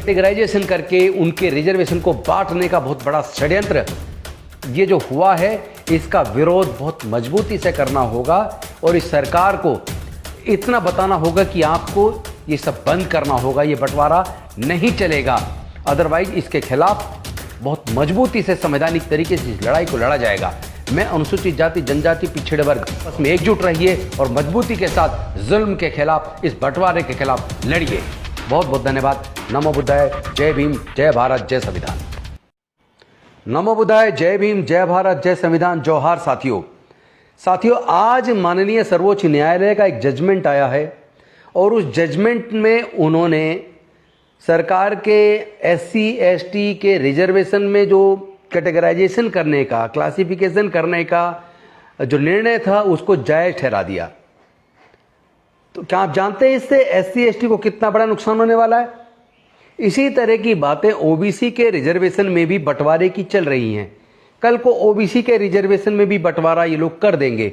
Categorisation करके उनके reservation को बांटने का बहुत बड़ा षड्यंत्र ये जो हुआ है, इसका विरोध बहुत मजबूती से करना होगा और इस सरकार को इतना बताना होगा कि आपको ये सब बंद करना होगा, ये बंटवारा नहीं चलेगा। अदरवाइज इसके खिलाफ बहुत मजबूती से संवैधानिक तरीके से इस लड़ाई को लड़ा जाएगा। मैं अनुसूचित जाति, जनजाति, पिछड़े वर्ग आपस में एकजुट रहिए और मजबूती के साथ जुल्म के खिलाफ, इस बंटवारे के खिलाफ लड़िए। बहुत बहुत धन्यवाद। नमो बुद्धाय, जय भीम, जय भारत, जय संविधान। नमो बुद्धाय, जय भीम, जय भारत, जय संविधान। जोहार साथियों, आज माननीय सर्वोच्च न्यायालय का एक जजमेंट आया है और उस जजमेंट में उन्होंने सरकार के SC ST के रिजर्वेशन में जो कैटेगराइजेशन करने का, क्लासिफिकेशन करने का जो निर्णय था उसको जायज ठहरा दिया। तो क्या आप जानते हैं इससे SC ST को कितना बड़ा नुकसान होने वाला है? इसी तरह की बातें OBC के रिजर्वेशन में भी बंटवारे की चल रही हैं। कल को OBC के रिजर्वेशन में भी बंटवारा ये लोग कर देंगे।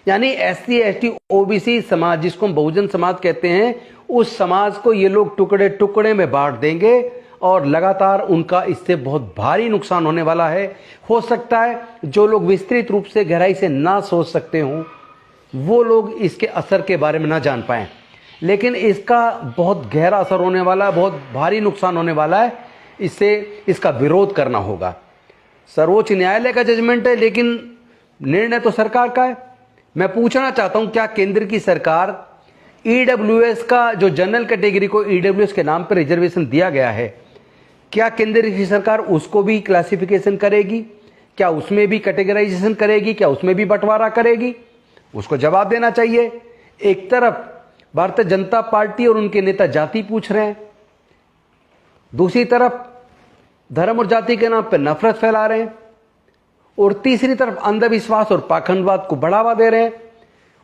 यानी SC ST OBC समाज, जिसको हम बहुजन समाज कहते हैं, उस समाज को ये लोग टुकड़े टुकड़े में बांट देंगे और लगातार उनका इससे बहुत भारी नुकसान होने वाला है। हो सकता है जो लोग विस्तृत रूप से गहराई से ना सोच सकते हों, वो लोग इसके असर के बारे में ना जान पाएं, लेकिन इसका बहुत गहरा असर होने वाला है, बहुत भारी नुकसान होने वाला है। इसका विरोध करना होगा। सर्वोच्च न्यायालय का जजमेंट है, लेकिन निर्णय तो सरकार का है। मैं पूछना चाहता हूं, क्या केंद्र की सरकार EWS का, जो जनरल कैटेगरी को EWS के नाम पर रिजर्वेशन दिया गया है, क्या केंद्र की सरकार उसको भी क्लासिफिकेशन करेगी? क्या उसमें भी कैटेगराइजेशन करेगी? क्या उसमें भी बंटवारा करेगी? उसको जवाब देना चाहिए। एक तरफ भारतीय जनता पार्टी और उनके नेता जाति पूछ रहे हैं, दूसरी तरफ धर्म और जाति के नाम पर नफरत फैला रहे हैं, और तीसरी तरफ अंधविश्वास और पाखंडवाद को बढ़ावा दे रहे हैं।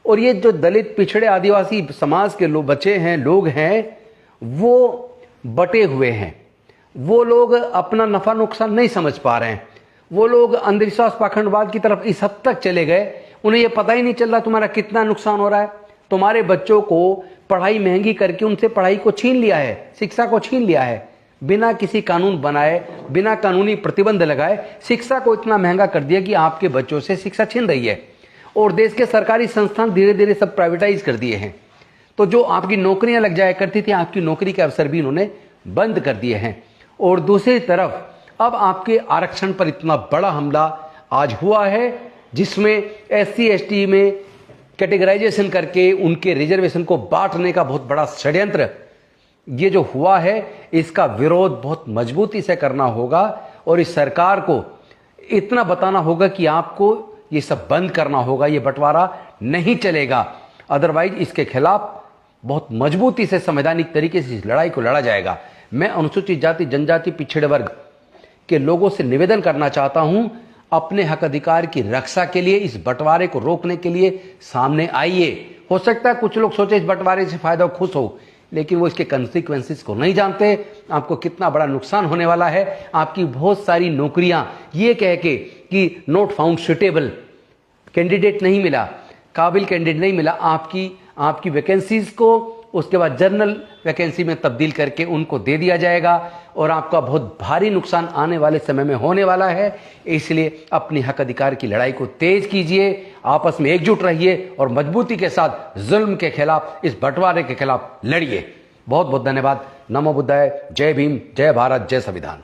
और ये जो दलित, पिछड़े, आदिवासी समाज के लोग हैं, वो बटे हुए हैं। वो लोग अपना नफा नुकसान नहीं समझ पा रहे हैं। वो लोग अंधविश्वास, पाखंडवाद की तरफ इस हद तक चले गए, उन्हें ये पता ही नहीं चल रहा तुम्हारा कितना नुकसान हो रहा है। तुम्हारे बच्चों को पढ़ाई महंगी करके उनसे पढ़ाई को छीन लिया है, शिक्षा को छीन लिया है, बिना किसी कानून बनाए, बिना कानूनी प्रतिबंध लगाए शिक्षा को इतना महंगा कर दिया कि आपके बच्चों से शिक्षा छीन रही है। और देश के सरकारी संस्थान धीरे धीरे सब प्राइवेटाइज कर दिए हैं। तो जो आपकी नौकरियां लग जाया करती थी, आपकी नौकरी के अवसर भी इन्होंने बंद कर दिए हैं। और दूसरी तरफ अब आपके आरक्षण पर इतना बड़ा हमला आज हुआ है, जिसमें SC ST में कैटेगराइजेशन करके उनके रिजर्वेशन को बांटने का बहुत बड़ा षड्यंत्र ये जो हुआ है, इसका विरोध बहुत मजबूती से करना होगा और इस सरकार को इतना बताना होगा कि आपको ये सब बंद करना होगा, ये बंटवारा नहीं चलेगा। अदरवाइज इसके खिलाफ बहुत मजबूती से संवैधानिक तरीके से इस लड़ाई को लड़ा जाएगा। मैं अनुसूचित जाति, जनजाति, पिछड़े वर्ग के लोगों से निवेदन करना चाहता हूं, अपने हक अधिकार की रक्षा के लिए, इस बंटवारे को रोकने के लिए सामने आइए। हो सकता है कुछ लोग सोचे इस बंटवारे से फायदा खुश हो, लेकिन वो इसके कंसिक्वेंसेस को नहीं जानते। आपको कितना बड़ा नुकसान होने वाला है। आपकी बहुत सारी नौकरियां ये कह के कि नॉट फाउंड सुटेबल, कैंडिडेट नहीं मिला, काबिल कैंडिडेट नहीं मिला, आपकी वैकेंसीज को उसके बाद जनरल वैकेंसी में तब्दील करके उनको दे दिया जाएगा और आपका बहुत भारी नुकसान आने वाले समय में होने वाला है। इसलिए अपने हक अधिकार की लड़ाई को तेज कीजिए, आपस में एकजुट रहिए और मजबूती के साथ जुल्म के खिलाफ, इस बंटवारे के खिलाफ लड़िए। बहुत बहुत धन्यवाद। नमो बुद्धाय, जय भीम, जय भारत, जय संविधान।